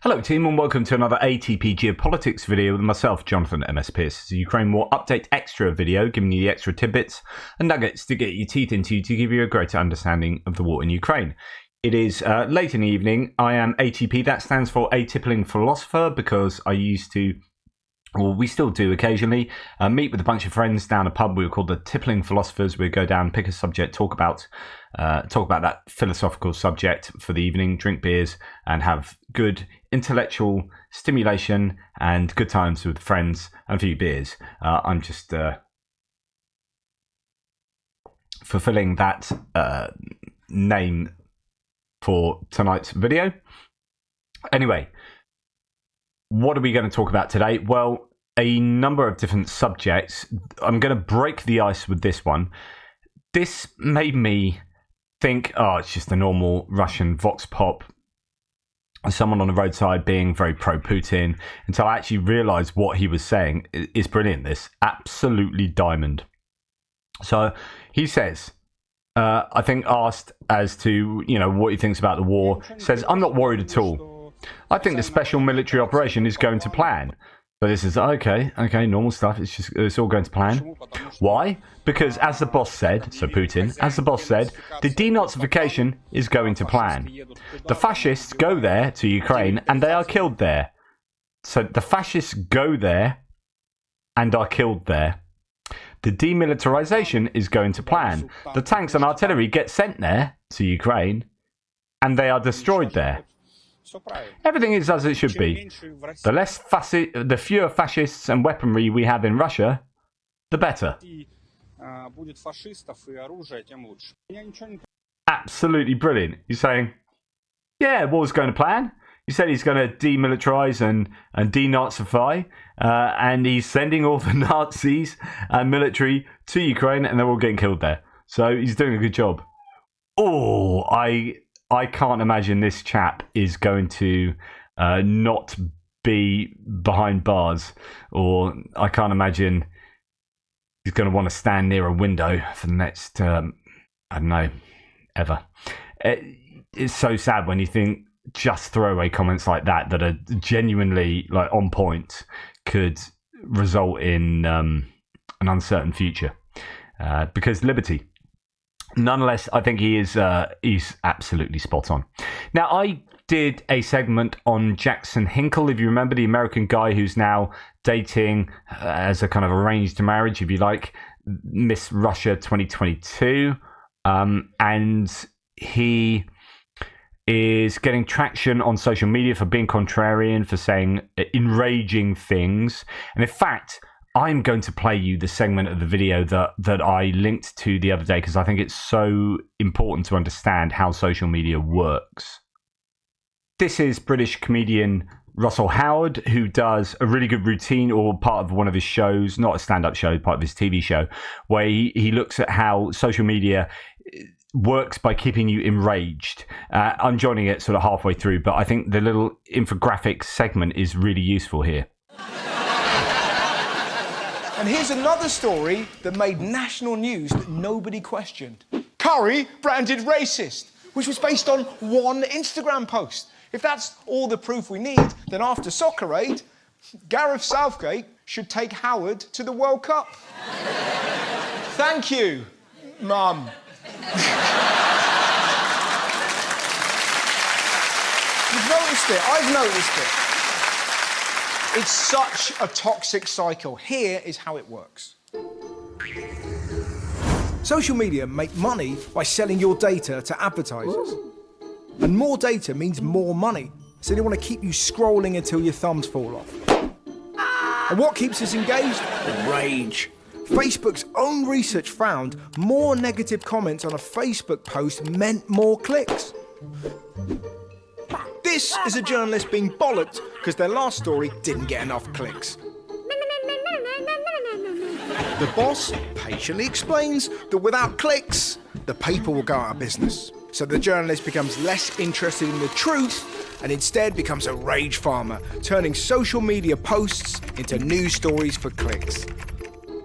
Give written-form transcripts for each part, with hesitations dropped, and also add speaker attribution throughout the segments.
Speaker 1: Hello team and welcome to another ATP Geopolitics video with myself, Jonathan MS Pearce. It's a Ukraine War Update Extra video, giving you the extra tidbits and nuggets to get your teeth into to give you a greater understanding of the war in Ukraine. It is late in the evening. I am ATP, that stands for Atypical Philosopher, because I used to, well, we still do occasionally, meet with a bunch of friends down a pub. We were called the Tippling Philosophers. We'd go down, pick a subject, talk about that philosophical subject for the evening, drink beers, and have good intellectual stimulation and good times with friends and a few beers. I'm just fulfilling that name for tonight's video. Anyway, what are we going to talk about today? Well, a number of different subjects. I'm going to break the ice with this one. This made me think, oh, it's just a normal Russian vox pop, someone on the roadside being very pro-Putin, until I actually realised what he was saying is brilliant. This absolutely diamond. So he says, I think asked as to, what he thinks about the war, says, I'm not worried at all. I think the special military operation is going to plan. So this is, okay, normal stuff. It's all going to plan. Why? Because as the boss said, so Putin, as the boss said, the denazification is going to plan. The fascists go there to Ukraine and they are killed there. So the fascists go there and are killed there. The demilitarization is going to plan. The tanks and artillery get sent there to Ukraine and they are destroyed there. Everything is as it should be. The fewer fascists and weaponry we have in Russia, the better. Absolutely brilliant. He's saying, yeah, war's going to plan. He said he's going to demilitarize and denazify, and he's sending all the Nazis and military to Ukraine, and they're all getting killed there. So he's doing a good job. Oh, I can't imagine this chap is going to not be behind bars, or I can't imagine he's going to want to stand near a window for the next, I don't know, ever. It's so sad when you think just throwaway comments like that are genuinely on point could result in an uncertain future, because liberty. Nonetheless, I think he's absolutely spot on. Now, I did a segment on Jackson Hinkle, if you remember, the American guy who's now dating as a kind of arranged marriage, if you like, Miss Russia 2022. And he is getting traction on social media for being contrarian, for saying enraging things. And in fact, I'm going to play you the segment of the video that I linked to the other day, because I think it's so important to understand how social media works. This is British comedian Russell Howard, who does a really good routine, or part of one of his shows, not a stand-up show, part of his TV show, where he looks at how social media works by keeping you enraged. I'm joining it sort of halfway through, but I think the little infographic segment is really useful here.
Speaker 2: And here's another story that made national news that nobody questioned. Curry branded racist, which was based on one Instagram post. If that's all the proof we need, then after Soccer Aid, Gareth Southgate should take Howard to the World Cup. Thank you, Mum. You've noticed it. I've noticed it. It's such a toxic cycle. Here is how it works. Social media make money by selling your data to advertisers. And more data means more money. So they want to keep you scrolling until your thumbs fall off. And what keeps us engaged? Rage. Facebook's own research found more negative comments on a Facebook post meant more clicks. This is a journalist being bollocked because their last story didn't get enough clicks. The boss patiently explains that without clicks, the paper will go out of business. So the journalist becomes less interested in the truth and instead becomes a rage farmer, turning social media posts into news stories for clicks.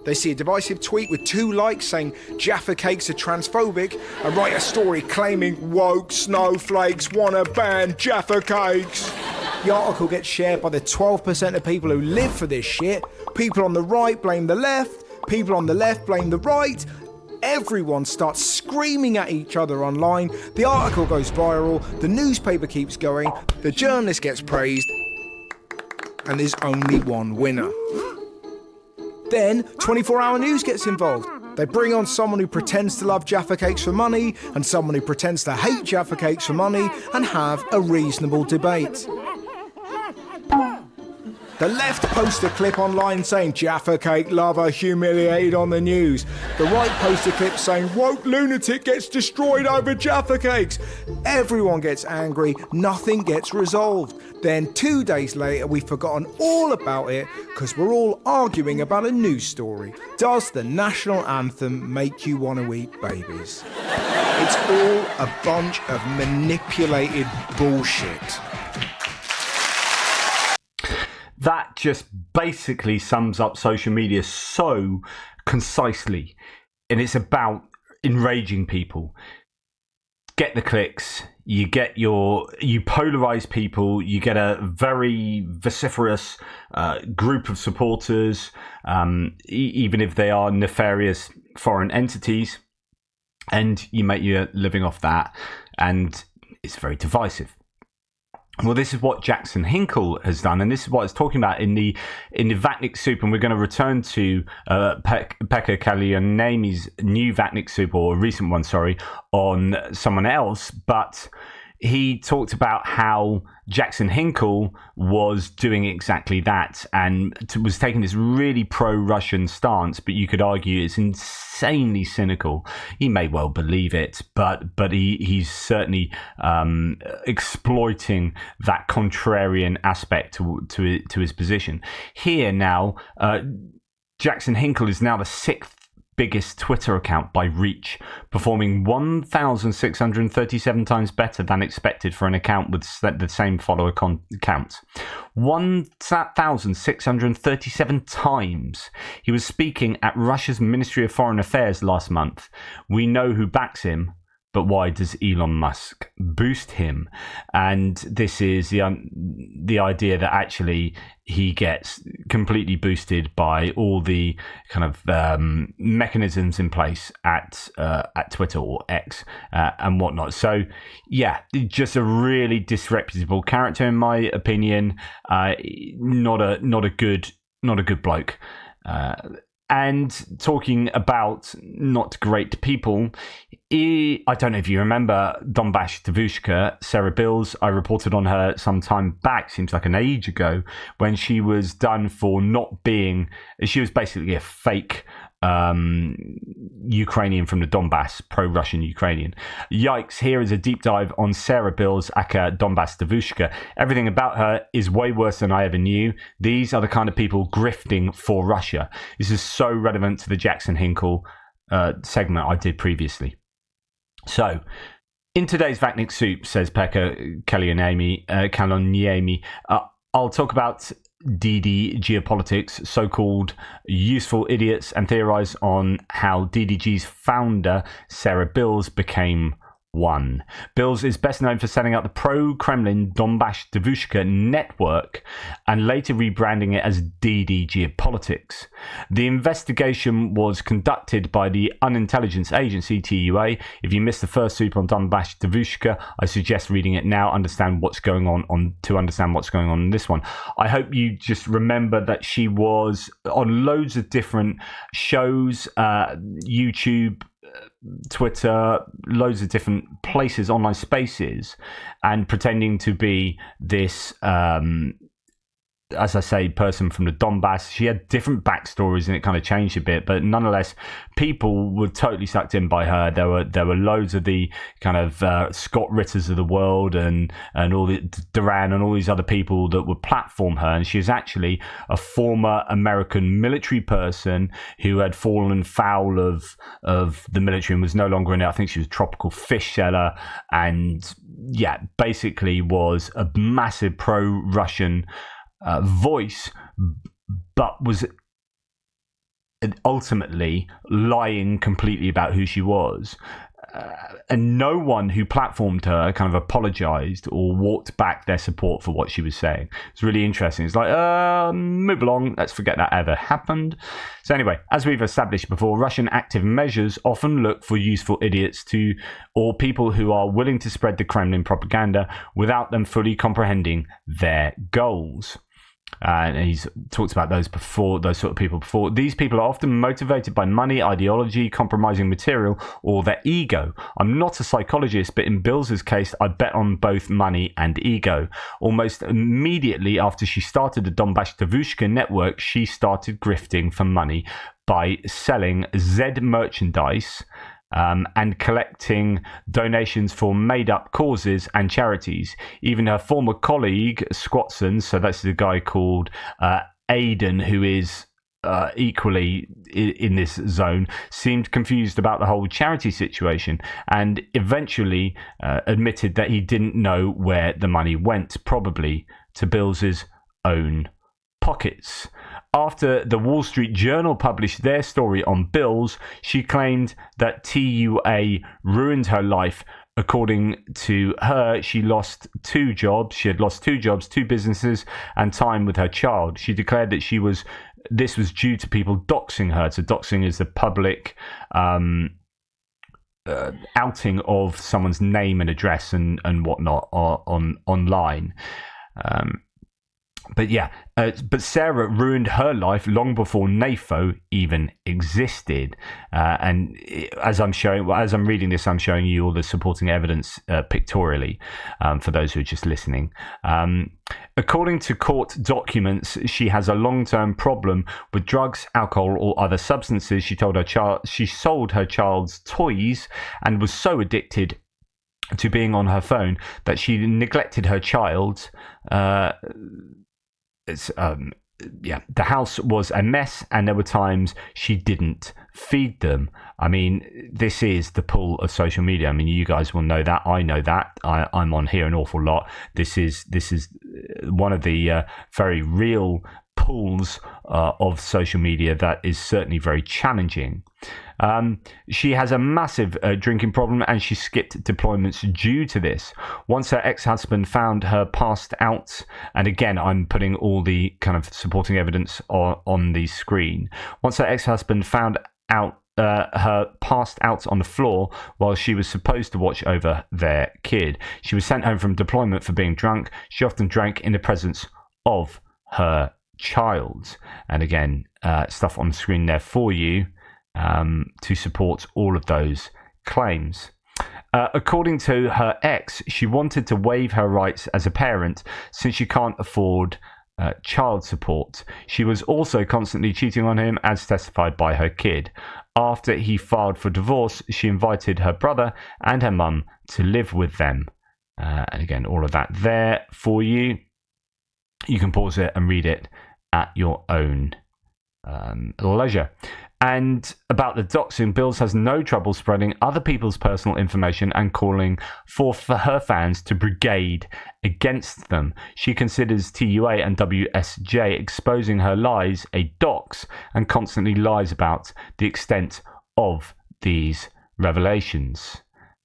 Speaker 2: They see a divisive tweet with 2 likes saying Jaffa cakes are transphobic and write a story claiming woke snowflakes want to ban Jaffa cakes. The article gets shared by the 12% of people who live for this shit. People on the right blame the left. People on the left blame the right. Everyone starts screaming at each other online. The article goes viral. The newspaper keeps going. The journalist gets praised. And there's only one winner. Then 24-hour news gets involved. They bring on someone who pretends to love Jaffa Cakes for money and someone who pretends to hate Jaffa Cakes for money and have a reasonable debate. The left post a clip online saying Jaffa Cake lover humiliated on the news. The right post a clip saying woke lunatic gets destroyed over Jaffa Cakes. Everyone gets angry, nothing gets resolved. Then 2 days later we've forgotten all about it because we're all arguing about a news story. Does the national anthem make you want to eat babies? It's all a bunch of manipulated bullshit.
Speaker 1: That just basically sums up social media so concisely. And it's about enraging people. Get the clicks, you polarize people, you get a very vociferous group of supporters, even if they are nefarious foreign entities, and you make your living off that, and it's very divisive. Well, this is what Jackson Hinkle has done, and this is what I was talking about in the Vatnik soup, and we're going to return to Pekka Kallioniemi's new Vatnik soup, or a recent one, on someone else, but he talked about how Jackson Hinkle was doing exactly that and was taking this really pro-Russian stance, but you could argue it's insanely cynical. He may well believe it, but he's certainly exploiting that contrarian aspect to his position. Here now, Jackson Hinkle is now the sixth biggest Twitter account by reach, performing 1,637 times better than expected for an account with the same follower count. 1,637 times. He was speaking at Russia's Ministry of Foreign Affairs last month. We know who backs him, but why does Elon Musk boost him? And this is the idea that actually he gets completely boosted by all the kind of mechanisms in place at Twitter or X and whatnot. So yeah, just a really disreputable character in my opinion. Not a good bloke. And talking about not great people, I don't know if you remember Donbass Devushka, Sarah Bils. I reported on her some time back, seems like an age ago, when she was done for not being, she was basically a fake Ukrainian from the Donbass, pro-Russian Ukrainian. Yikes, here is a deep dive on Sarah Bils, aka Donbass Devushka. Everything about her is way worse than I ever knew. These are the kind of people grifting for Russia. This is so relevant to the Jackson Hinkle segment I did previously. So, in today's Vatnik Soup, says Pekka Kallioniemi, I'll talk about DD geopolitics, so-called useful idiots, and theorize on how DDG's founder, Sarah Bils, became one. Bils is best known for setting up the pro-Kremlin Donbass Devushka network and later rebranding it as DD Geopolitics. The investigation was conducted by the Unintelligence Agency, TUA. If you missed the first soup on Donbass Devushka, I suggest reading it now, to understand what's going on in this one. I hope you just remember that she was on loads of different shows, YouTube, Twitter, loads of different places, online spaces, and pretending to be this as I say, person from the Donbass. She had different backstories and it kind of changed a bit, but nonetheless, people were totally sucked in by her. There were loads of the kind of Scott Ritters of the world and all the Duran and all these other people that would platform her. And she was actually a former American military person who had fallen foul of the military and was no longer in it. I think she was a tropical fish seller and yeah, basically was a massive pro-Russian voice, but was ultimately lying completely about who she was. and no one who platformed her kind of apologized or walked back their support for what she was saying. It's really interesting. It's like, move along. Let's forget that ever happened. So anyway, as we've established before, Russian active measures often look for useful idiots or people who are willing to spread the Kremlin propaganda without them fully comprehending their goals. And he's talked about those sort of people before. These people are often motivated by money, ideology, compromising material, or their ego. I'm not a psychologist, but in Bill's case, I bet on both money and ego. Almost immediately after she started the Donbass Devushka network, she started grifting for money by selling Z merchandise and collecting donations for made-up causes and charities. Even her former colleague, Squatson, so that's the guy called Aidan, who is equally in this zone, seemed confused about the whole charity situation and eventually admitted that he didn't know where the money went, probably to Bill's own pockets. After the Wall Street Journal published their story on Bils, she claimed that TUA ruined her life. According to her, she lost 2 jobs. She had lost 2 jobs, 2 businesses, and time with her child. She declared that this was due to people doxing her. So doxing is the public outing of someone's name and address and whatnot online. But Sarah ruined her life long before NAFO even existed. And as I'm reading this, I'm showing you all the supporting evidence pictorially for those who are just listening. According to court documents, she has a long-term problem with drugs, alcohol, or other substances. She sold her child's toys and was so addicted to being on her phone that she neglected her child. The house was a mess, and there were times she didn't feed them. I mean, this is the pull of social media. I mean, you guys will know that. I know that. I'm on here an awful lot. This is one of the very real pulls of social media that is certainly very challenging. She has a massive drinking problem, and she skipped deployments due to this. Once her ex-husband found her passed out, and again, I'm putting all the kind of supporting evidence on the screen. Once her ex-husband found out her passed out on the floor while she was supposed to watch over their kid, she was sent home from deployment for being drunk. She often drank in the presence of her child. And again, stuff on the screen there for you to support all of those claims. According to her ex, she wanted to waive her rights as a parent since she can't afford child support. She was also constantly cheating on him, as testified by her kid. After he filed for divorce, she invited her brother and her mum to live with them. And again, all of that there for you. You can pause it and read it at your own leisure. And about the doxing, Bils has no trouble spreading other people's personal information and calling for her fans to brigade against them. She considers TUA and WSJ exposing her lies a dox and constantly lies about the extent of these revelations.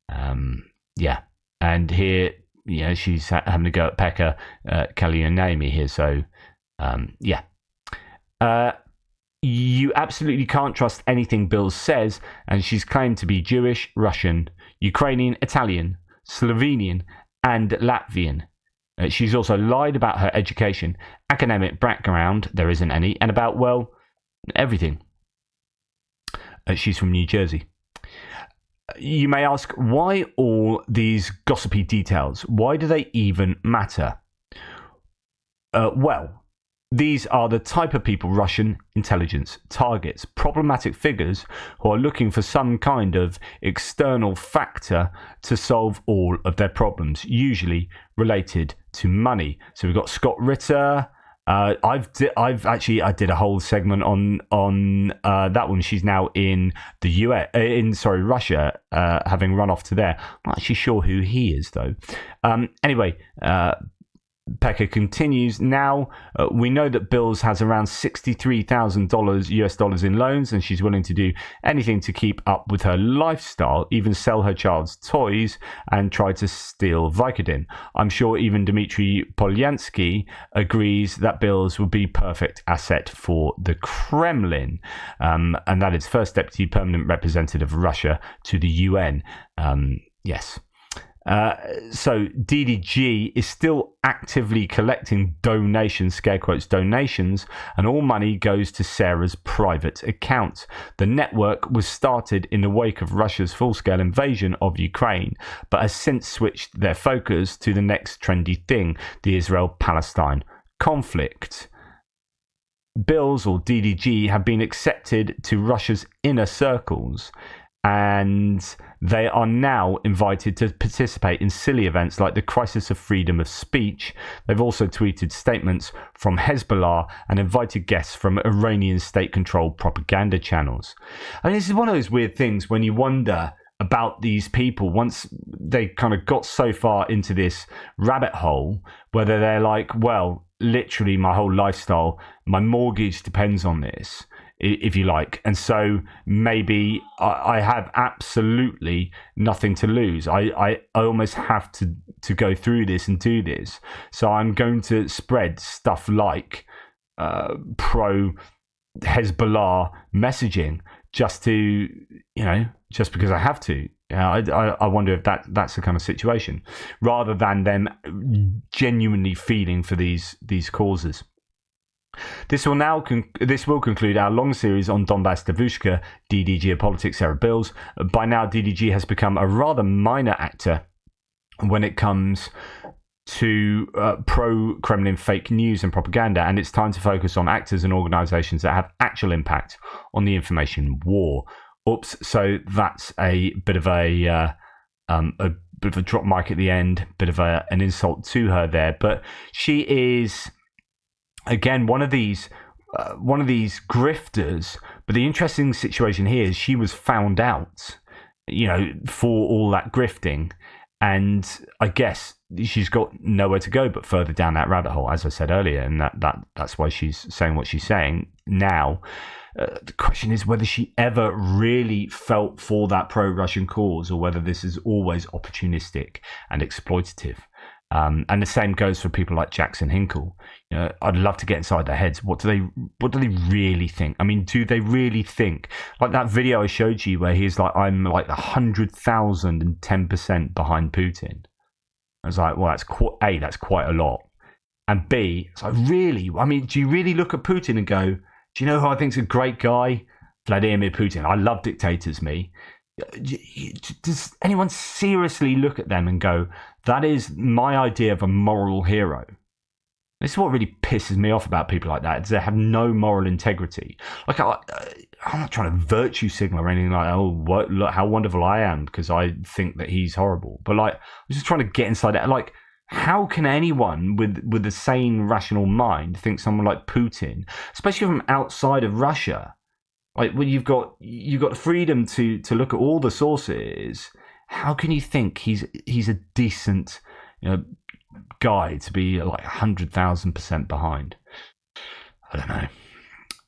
Speaker 1: And here, she's having to go at Pekka Kallioniemi here. So, you absolutely can't trust anything Bils says, and she's claimed to be Jewish, Russian, Ukrainian, Italian, Slovenian, and Latvian. She's also lied about her education, academic background, there isn't any, and about, well, everything. She's from New Jersey. You may ask, why all these gossipy details? Why do they even matter? These are the type of people Russian intelligence targets, problematic figures who are looking for some kind of external factor to solve all of their problems, usually related to money. So we've got Scott Ritter. I did a whole segment on that one. She's now in the Russia, having run off to there. I'm not actually sure who he is though. Pekka continues, now we know that Bils has around $63,000 US dollars in loans, and she's willing to do anything to keep up with her lifestyle, even sell her child's toys and try to steal Vicodin. I'm sure even Dmitry Polyansky agrees that Bils would be perfect asset for the Kremlin, and that is first deputy permanent representative of Russia to the UN. Yes. So DDG is still actively collecting donations, scare quotes, donations, and all money goes to Sarah's private account. The network was started in the wake of Russia's full-scale invasion of Ukraine, but has since switched their focus to the next trendy thing, the Israel-Palestine conflict. Bils, or DDG, have been accepted to Russia's inner circles, and they are now invited to participate in silly events like the Crisis of Freedom of Speech. They've also tweeted statements from Hezbollah and invited guests from Iranian state-controlled propaganda channels. I mean, this is one of those weird things when you wonder about these people once they kind of got so far into this rabbit hole, whether they're like, well, literally my whole lifestyle, my mortgage depends on this, if you like, and so maybe I have absolutely nothing to lose. I almost have to go through this and do this, so I'm going to spread stuff like pro Hezbollah messaging just because I have to. I wonder if that's the kind of situation, rather than them genuinely feeling for these causes. This will conclude our long series on Donbass, Devushka, DD geopolitics, Sarah Bils. By now, DDG has become a rather minor actor when it comes to pro-Kremlin fake news and propaganda, and it's time to focus on actors and organizations that have actual impact on the information war. Oops, so that's a bit of a drop mic at the end, bit of an insult to her there, but she is, again, one of these grifters. But the interesting situation here is she was found out, for all that grifting, and I guess she's got nowhere to go but further down that rabbit hole, as I said earlier, and that's why she's saying what she's saying now. The question is whether she ever really felt for that pro-Russian cause, or whether this is always opportunistic and exploitative. And the same goes for people like Jackson Hinkle. I'd love to get inside their heads. What do they really think? I mean, do they really think, like that video I showed you where he's like, I'm like 110% behind Putin? I was like, well, that's quite a lot. And B, it's like, really? I mean, do you really look at Putin and go, do you know who I think's a great guy? Vladimir Putin. I love dictators, me. Does anyone seriously look at them and go, that is my idea of a moral hero? This is what really pisses me off about people like that, is they have no moral integrity. Like, I'm not trying to virtue signal or anything like, look how wonderful I am because I think that he's horrible. But like, I'm just trying to get inside it. Like, how can anyone with a sane, rational mind think someone like Putin, especially from outside of Russia, like when you've got the freedom to look at all the sources, how can you think he's a decent guy to be like 100,000% behind? I don't know.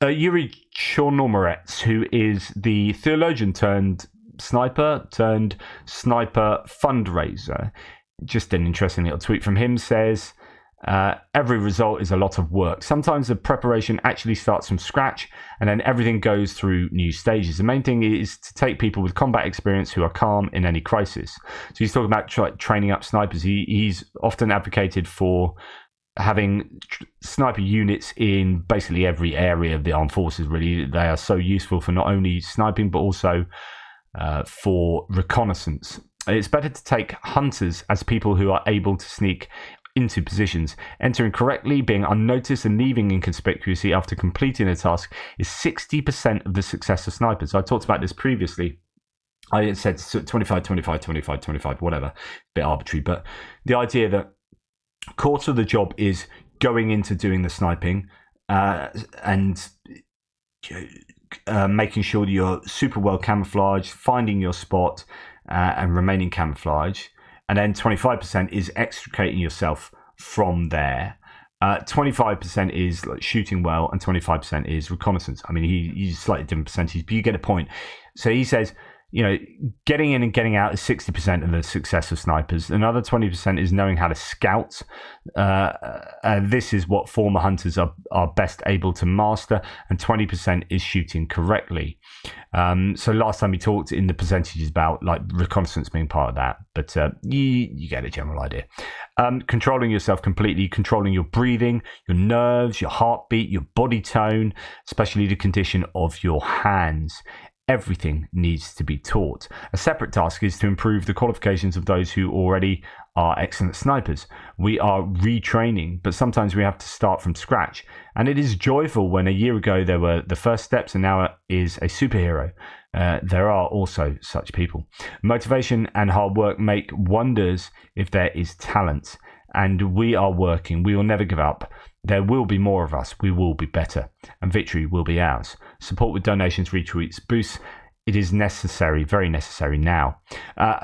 Speaker 1: Yuri Chornomorets, who is the theologian turned sniper fundraiser. Just an interesting little tweet from him, says, every result is a lot of work. Sometimes the preparation actually starts from scratch and then everything goes through new stages. The main thing is to take people with combat experience who are calm in any crisis. So he's talking about training up snipers. He's often advocated for having sniper units in basically every area of the armed forces, really. They are so useful for not only sniping but also for reconnaissance. It's better to take hunters as people who are able to sneak into positions. Entering correctly, being unnoticed, and leaving inconspicuously after completing a task is 60% of the success of snipers. I talked about this previously. I said 25, 25, 25, 25, whatever. A bit arbitrary, but the idea that a quarter of the job is going into doing the sniping and making sure that you're super well camouflaged, finding your spot, and remaining camouflage, and then 25% is extricating yourself from there. 25% is like shooting well, and 25% is reconnaissance. I mean, he's slightly different percentage, but you get a point. So he says, getting in and getting out is 60% of the success of snipers. Another 20% is knowing how to scout. This is what former hunters are best able to master, and 20% is shooting correctly. So last time we talked in the percentages about like reconnaissance being part of that, but you get a general idea. Controlling yourself completely, controlling your breathing, your nerves, your heartbeat, your body tone, especially the condition of your hands. Everything needs to be taught. A separate task is to improve the qualifications of those who already are excellent snipers. We are retraining, but sometimes we have to start from scratch. And it is joyful when a year ago there were the first steps and now is a superhero. There are also such people. Motivation and hard work make wonders if there is talent. And we are working. We will never give up. There will be more of us. We will be better. And victory will be ours. Support with donations, retweets, boosts. It is necessary, very necessary now.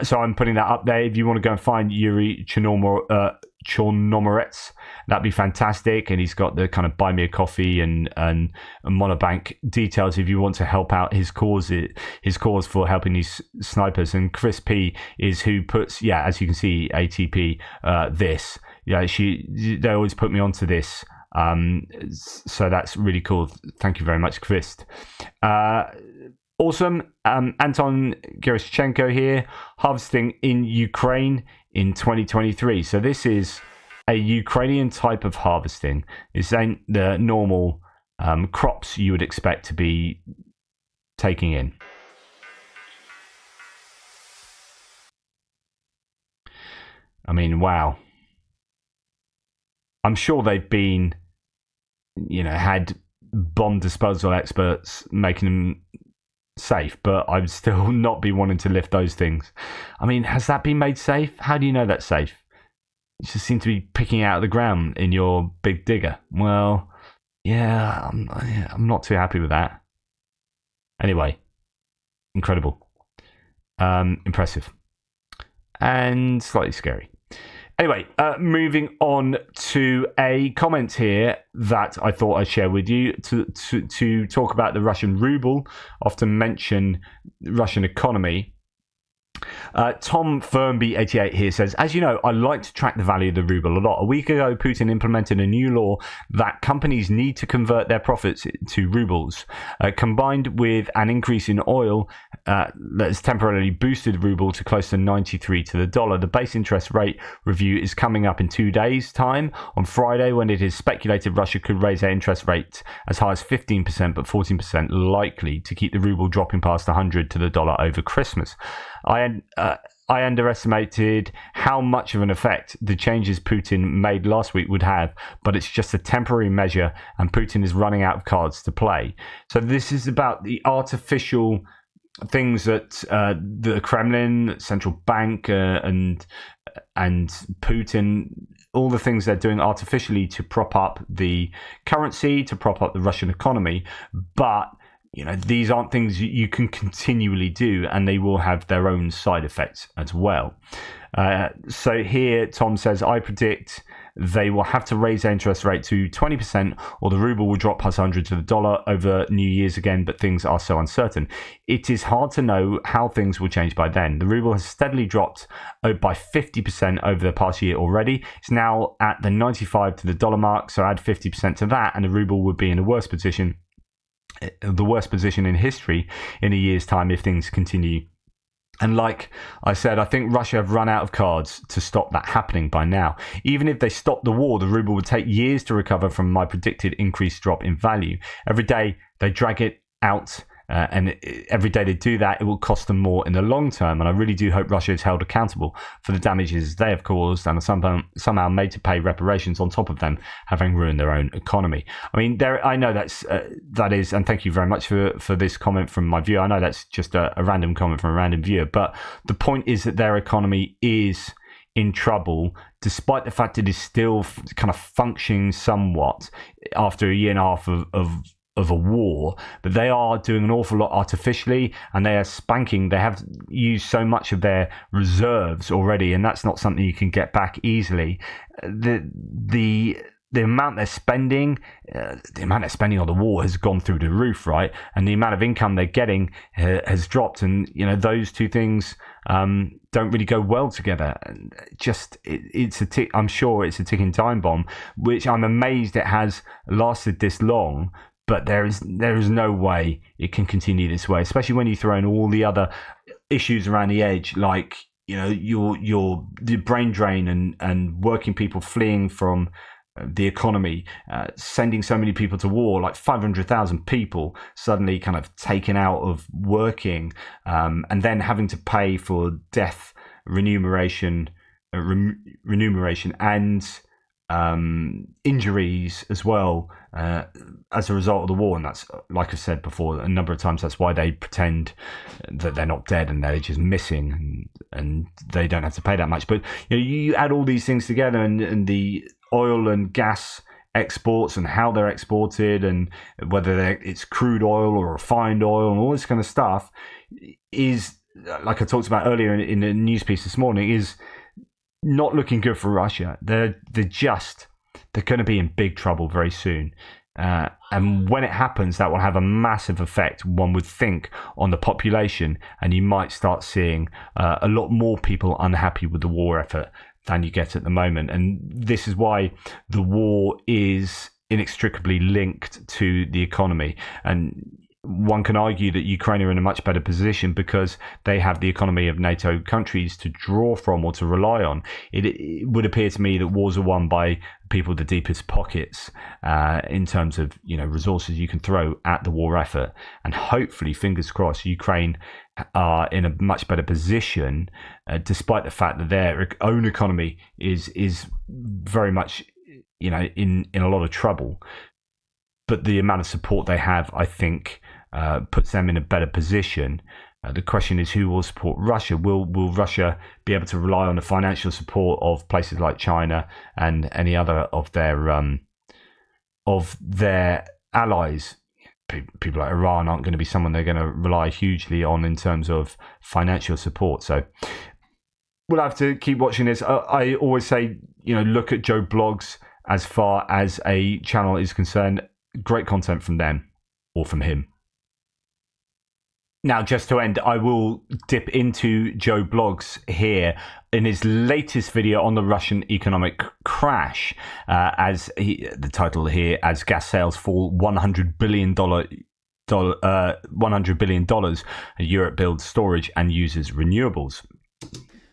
Speaker 1: So I'm putting that up there. If you want to go and find Yuri Chernomorets, that'd be fantastic. And he's got the kind of buy me a coffee and monobank details if you want to help out his cause for helping these snipers. And Chris P is who puts, as you can see, ATP this. They always put me onto this. So that's really cool. Thank you very much, Chris. Awesome. Anton Gerashchenko here, harvesting in Ukraine in 2023. So this is a Ukrainian type of harvesting. This ain't the normal crops you would expect to be taking in. I mean, wow. I'm sure they've been, had bomb disposal experts making them safe, but I would still not be wanting to lift those things. I mean, has that been made safe? How do you know that's safe? You just seem to be picking out of the ground in your big digger. Well, I'm not too happy with that. Anyway, incredible. Impressive. And slightly scary. Anyway, moving on to a comment here that I thought I'd share with you to talk about the Russian ruble, often mention Russian economy. Tom Fernby 88 here says, as you know, I like to track the value of the ruble a lot. A week ago, Putin implemented a new law that companies need to convert their profits to rubles. Combined with an increase in oil that has temporarily boosted ruble to close to 93 to the dollar. The base interest rate review is coming up in 2 days' time on Friday, when it is speculated Russia could raise their interest rate as high as 15%, but 14% likely to keep the ruble dropping past 100 to the dollar over Christmas. I underestimated how much of an effect the changes Putin made last week would have, but it's just a temporary measure and Putin is running out of cards to play. So this is about the artificial things that the Kremlin, central bank, and Putin, all the things they're doing artificially to prop up the currency, to prop up the Russian economy. But these aren't things you can continually do, and they will have their own side effects as well. So here, Tom says, I predict they will have to raise their interest rate to 20%, or the ruble will drop past 100 to the dollar over New Year's again, but things are so uncertain. It is hard to know how things will change by then. The ruble has steadily dropped by 50% over the past year already. It's now at the 95 to the dollar mark, so add 50% to that, and the ruble would be in the worst position in history in a year's time if things continue. And like I said, I think Russia have run out of cards to stop that happening by now. Even if they stop the war, the ruble would take years to recover from my predicted increased drop in value. Every day they drag it out, and every day they do that, it will cost them more in the long term. And I really do hope Russia is held accountable for the damages they have caused and are somehow made to pay reparations on top of them having ruined their own economy. I mean, I know that is, and thank you very much for this comment from my viewer. I know that's just a random comment from a random viewer, but the point is that their economy is in trouble, despite the fact it is still kind of functioning somewhat after a year and a half of of a war, but they are doing an awful lot artificially, and they have used so much of their reserves already, and that's not something you can get back easily. The amount they're spending, on the war has gone through the roof, right? And the amount of income they're getting has dropped, and those two things don't really go well together. I'm sure it's a ticking time bomb, which I'm amazed it has lasted this long. But there is no way it can continue this way, especially when you throw in all the other issues around the edge, like the brain drain and working people fleeing from the economy, sending so many people to war, like 500,000 people suddenly kind of taken out of working, and then having to pay for death remuneration and injuries as well as a result of the war. And that's, like I said before a number of times, that's why they pretend that they're not dead and they're just missing, and they don't have to pay that much. But you add all these things together, and the oil and gas exports and how they're exported, and whether it's crude oil or refined oil and all this kind of stuff, is, like I talked about earlier in the news piece this morning, is not looking good for Russia. They're going to be in big trouble very soon. And when it happens, that will have a massive effect, one would think, on the population, and you might start seeing a lot more people unhappy with the war effort than you get at the moment. And this is why the war is inextricably linked to the economy. And one can argue that Ukraine are in a much better position because they have the economy of NATO countries to draw from or to rely on. It would appear to me that wars are won by people with the deepest pockets in terms of resources you can throw at the war effort. And hopefully, fingers crossed, Ukraine are in a much better position, despite the fact that their own economy is very much in a lot of trouble. But the amount of support they have, I think, puts them in a better position. The question is, who will support Russia? Will Russia be able to rely on the financial support of places like China and any other of their allies? People like Iran aren't going to be someone they're going to rely hugely on in terms of financial support. So we'll have to keep watching this. I always say, look at Joe Blogs as far as a channel is concerned. Great content from them or from him. Now, just to end, I will dip into Joe Blogs here in his latest video on the Russian economic crash, the title here, as gas sales fall $100 billion, Europe builds storage and uses renewables.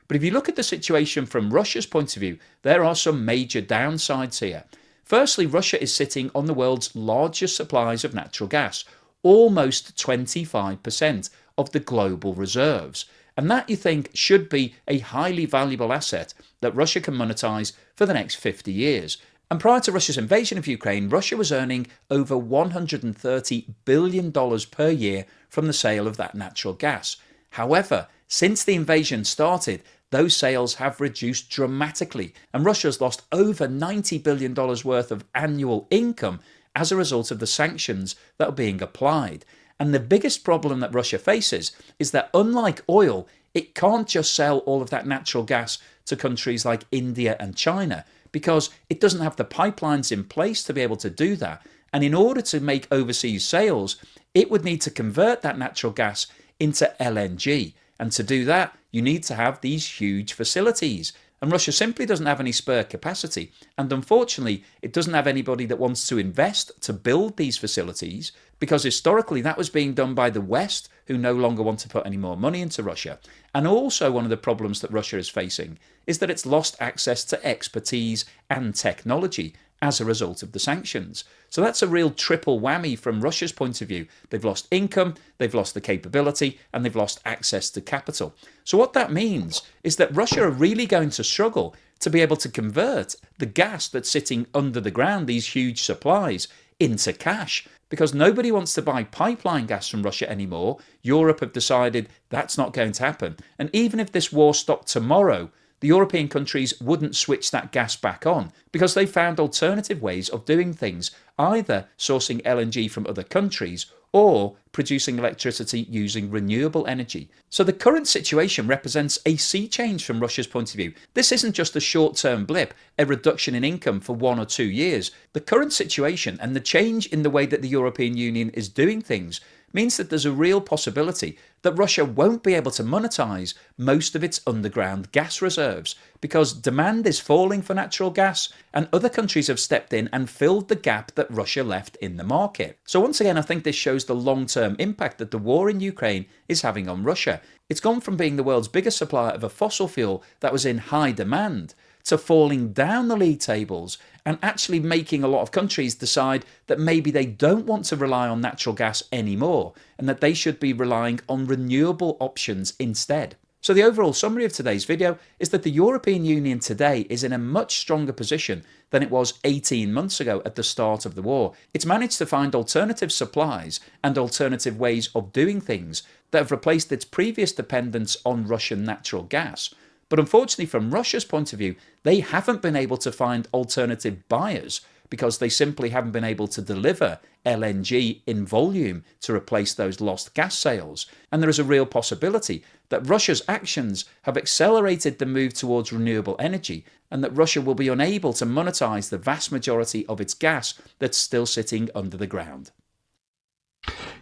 Speaker 3: But if you look at the situation from Russia's point of view, there are some major downsides here. Firstly, Russia is sitting on the world's largest supplies of natural gas, almost 25% of the global reserves. And that, you think, should be a highly valuable asset that Russia can monetize for the next 50 years. And prior to Russia's invasion of Ukraine, Russia was earning over $130 billion per year from the sale of that natural gas. However, since the invasion started, those sales have reduced dramatically, and Russia's lost over $90 billion worth of annual income as a result of the sanctions that are being applied. And the biggest problem that Russia faces is that, unlike oil, it can't just sell all of that natural gas to countries like India and China, because it doesn't have the pipelines in place to be able to do that. And in order to make overseas sales, it would need to convert that natural gas into LNG. And to do that, you need to have these huge facilities. And Russia simply doesn't have any spare capacity. And unfortunately, it doesn't have anybody that wants to invest to build these facilities, because historically that was being done by the West, who no longer want to put any more money into Russia. And also, one of the problems that Russia is facing is that it's lost access to expertise and technology as a result of the sanctions. So that's a real triple whammy from Russia's point of view. They've lost income, they've lost the capability, and they've lost access to capital. So what that means is that Russia are really going to struggle to be able to convert the gas that's sitting under the ground, these huge supplies, into cash, because nobody wants to buy pipeline gas from Russia anymore. Europe have decided that's not going to happen. And even if this war stopped tomorrow, the European countries wouldn't switch that gas back on because they found alternative ways of doing things, either sourcing LNG from other countries or producing electricity using renewable energy. So the current situation represents a sea change from Russia's point of view. This isn't just a short-term blip, a reduction in income for 1 or 2 years. The current situation and the change in the way that the European Union is doing things means that there's a real possibility that Russia won't be able to monetize most of its underground gas reserves because demand is falling for natural gas and other countries have stepped in and filled the gap that Russia left in the market. So once again, I think this shows the long-term impact that the war in Ukraine is having on Russia. It's gone from being the world's biggest supplier of a fossil fuel that was in high demand to falling down the league tables and actually making a lot of countries decide that maybe they don't want to rely on natural gas anymore and that they should be relying on renewable options instead. So the overall summary of today's video is that the European Union today is in a much stronger position than it was 18 months ago at the start of the war. It's managed to find alternative supplies and alternative ways of doing things that have replaced its previous dependence on Russian natural gas. But unfortunately, from Russia's point of view, they haven't been able to find alternative buyers because they simply haven't been able to deliver LNG in volume to replace those lost gas sales. And there is a real possibility that Russia's actions have accelerated the move towards renewable energy and that Russia will be unable to monetize the vast majority of its gas that's still sitting under the ground.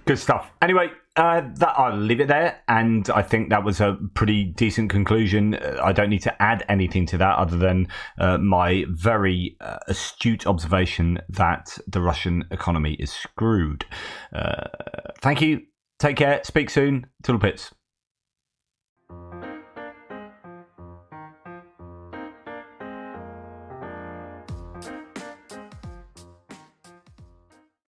Speaker 1: Good stuff. Anyway, I'll leave it there, and I think that was a pretty decent conclusion. I don't need to add anything to that other than my very astute observation that the Russian economy is screwed. Thank you. Take care. Speak soon. Toodle pits.